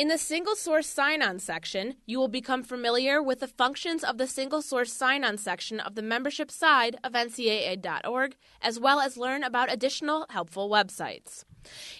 In the Single Source Sign-On section, you will become familiar with the functions of the Single Source Sign-On section of the membership side of ncaa.org, as well as learn about additional helpful websites.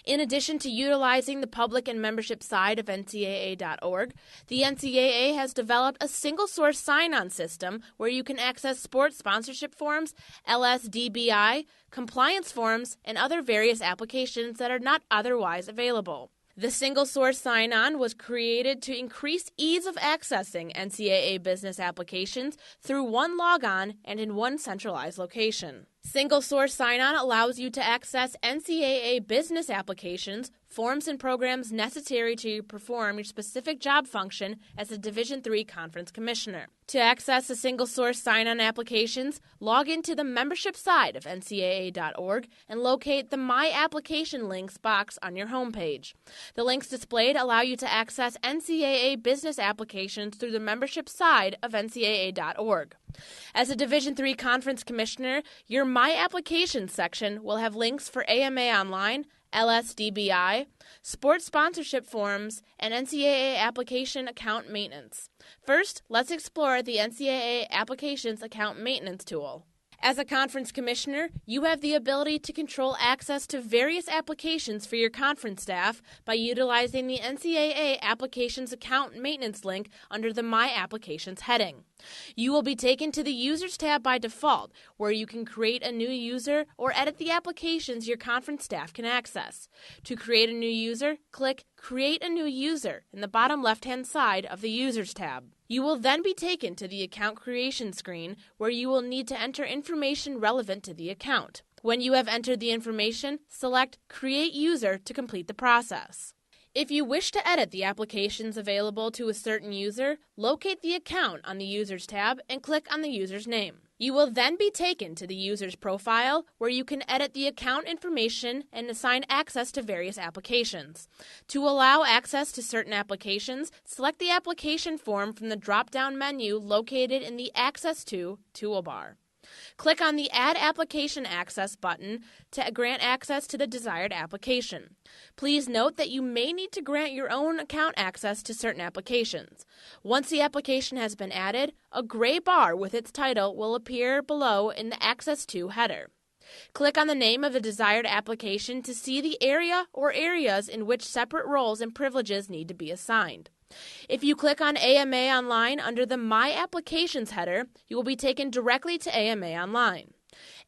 In addition to utilizing the public and membership side of ncaa.org, the NCAA has developed a single-source sign-on system where you can access sports sponsorship forms, LSDBI, compliance forms, and other various applications that are not otherwise available. The Single Source Sign-On was created to increase ease of accessing NCAA business applications through one logon and in one centralized location. Single Source Sign-On allows you to access NCAA business applications, forms, and programs necessary to perform your specific job function as a Division III Conference Commissioner. To access the Single Source Sign-On applications, log into the membership side of ncaa.org and locate the My Application Links box on your homepage. The links displayed allow you to access NCAA business applications through the membership side of ncaa.org. As a Division III Conference Commissioner, your My Applications section will have links for AMA Online, LSDBI, sports sponsorship forms, and NCAA application account maintenance. First, let's explore the NCAA Applications Account Maintenance tool. As a conference commissioner, you have the ability to control access to various applications for your conference staff by utilizing the NCAA Applications Account Maintenance link under the My Applications heading. You will be taken to the Users tab by default, where you can create a new user or edit the applications your conference staff can access. To create a new user, click Create a New User in the bottom left-hand side of the Users tab. You will then be taken to the account creation screen, where you will need to enter information relevant to the account. When you have entered the information, select Create User to complete the process. If you wish to edit the applications available to a certain user, locate the account on the Users tab and click on the user's name. You will then be taken to the user's profile, where you can edit the account information and assign access to various applications. To allow access to certain applications, select the application form from the drop-down menu located in the Access To toolbar. Click on the Add Application Access button to grant access to the desired application. Please note that you may need to grant your own account access to certain applications. Once the application has been added, a gray bar with its title will appear below in the Access To header. Click on the name of the desired application to see the area or areas in which separate roles and privileges need to be assigned. If you click on AMA Online under the My Applications header, you will be taken directly to AMA Online.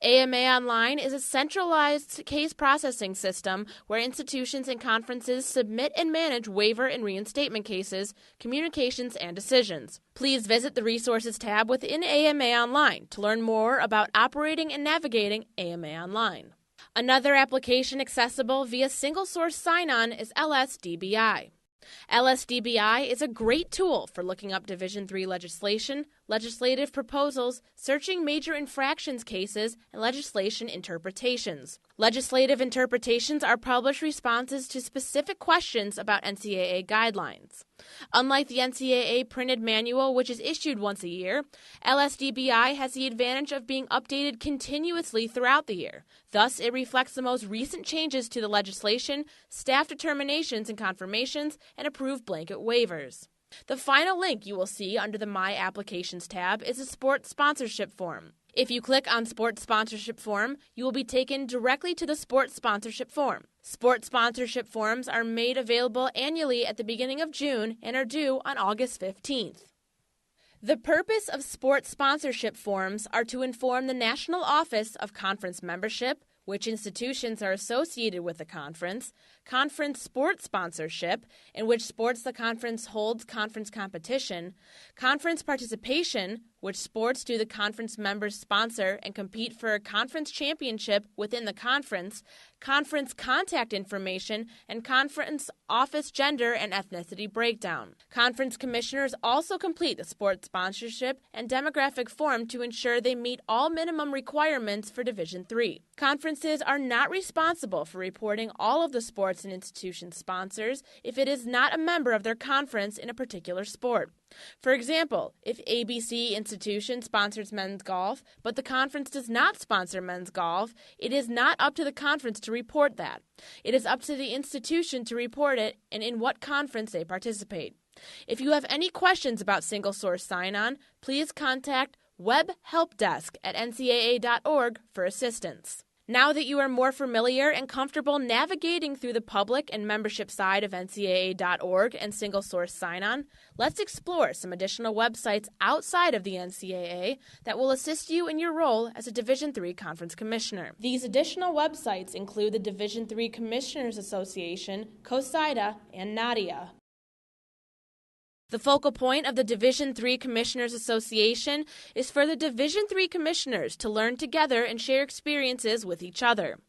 AMA Online is a centralized case processing system where institutions and conferences submit and manage waiver and reinstatement cases, communications, and decisions. Please visit the Resources tab within AMA Online to learn more about operating and navigating AMA Online. Another application accessible via single source sign-on is LSDBI. LSDBI is a great tool for looking up Division III legislation, legislative proposals, searching major infractions cases, and legislation interpretations. Legislative interpretations are published responses to specific questions about NCAA guidelines. Unlike the NCAA printed manual, which is issued once a year, LSDBI has the advantage of being updated continuously throughout the year. Thus, it reflects the most recent changes to the legislation, staff determinations and confirmations, and approved blanket waivers. The final link you will see under the My Applications tab is a sports sponsorship form. If you click on Sports Sponsorship Form, you will be taken directly to the Sports Sponsorship Form. Sports sponsorship forms are made available annually at the beginning of June and are due on August 15th. The purpose of sports sponsorship forms are to inform the National Office of Conference Membership, which institutions are associated with the conference sports sponsorship, in which sports the conference holds conference competition, conference participation, which sports do the conference members sponsor and compete for a conference championship within the conference contact information, and conference office gender and ethnicity breakdown. Conference commissioners also complete the sports sponsorship and demographic form to ensure they meet all minimum requirements for Division III. Conferences are not responsible for reporting all of the sports an institution sponsors if it is not a member of their conference in a particular sport. For example, if ABC institution sponsors men's golf, but the conference does not sponsor men's golf, it is not up to the conference to report that. It is up to the institution to report it and in what conference they participate. If you have any questions about single source sign-on, please contact Web Help Desk at ncaa.org for assistance. Now that you are more familiar and comfortable navigating through the public and membership side of ncaa.org and single source sign-on, let's explore some additional websites outside of the NCAA that will assist you in your role as a Division III Conference Commissioner. These additional websites include the Division III Commissioners Association, COSIDA, and NADIA. The focal point of the Division III Commissioners Association is for the Division III commissioners to learn together and share experiences with each other.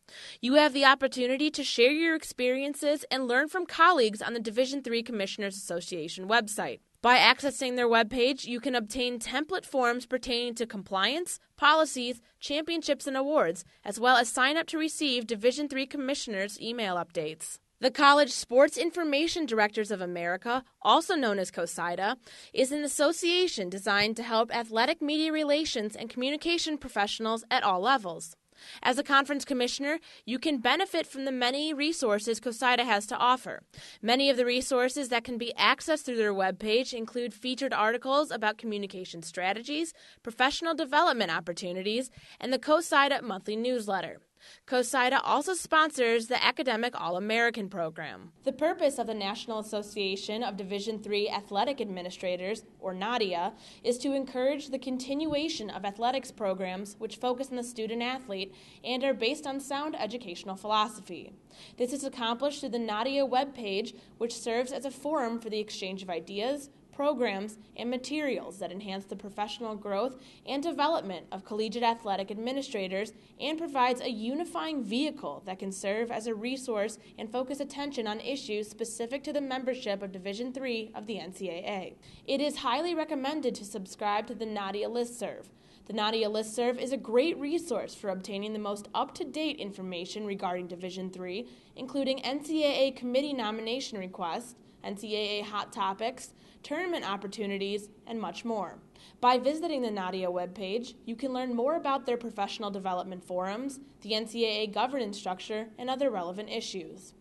You have the opportunity to share your experiences and learn from colleagues on the Division III Commissioners Association website. By accessing their webpage, you can obtain template forms pertaining to compliance, policies, championships, and awards, as well as sign up to receive Division III Commissioners' email updates. The College Sports Information Directors of America, also known as COSIDA, is an association designed to help athletic media relations and communication professionals at all levels. As a conference commissioner, you can benefit from the many resources COSIDA has to offer. Many of the resources that can be accessed through their webpage include featured articles about communication strategies, professional development opportunities, and the COSIDA monthly newsletter. COSIDA also sponsors the Academic All-American program. The purpose of the National Association of Division III Athletic Administrators, or NADIA, is to encourage the continuation of athletics programs which focus on the student-athlete and are based on sound educational philosophy. This is accomplished through the NADIA webpage, which serves as a forum for the exchange of ideas, programs, and materials that enhance the professional growth and development of collegiate athletic administrators and provides a unifying vehicle that can serve as a resource and focus attention on issues specific to the membership of Division III of the NCAA. It is highly recommended to subscribe to the NADIA listserv. The NADIA listserv is a great resource for obtaining the most up-to-date information regarding Division III, including NCAA committee nomination requests, NCAA hot topics, tournament opportunities, and much more. By visiting the NADIA webpage, you can learn more about their professional development forums, the NCAA governance structure, and other relevant issues.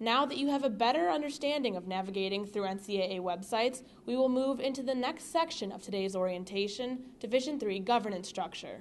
Now that you have a better understanding of navigating through NCAA websites, we will move into the next section of today's orientation, Division III governance structure.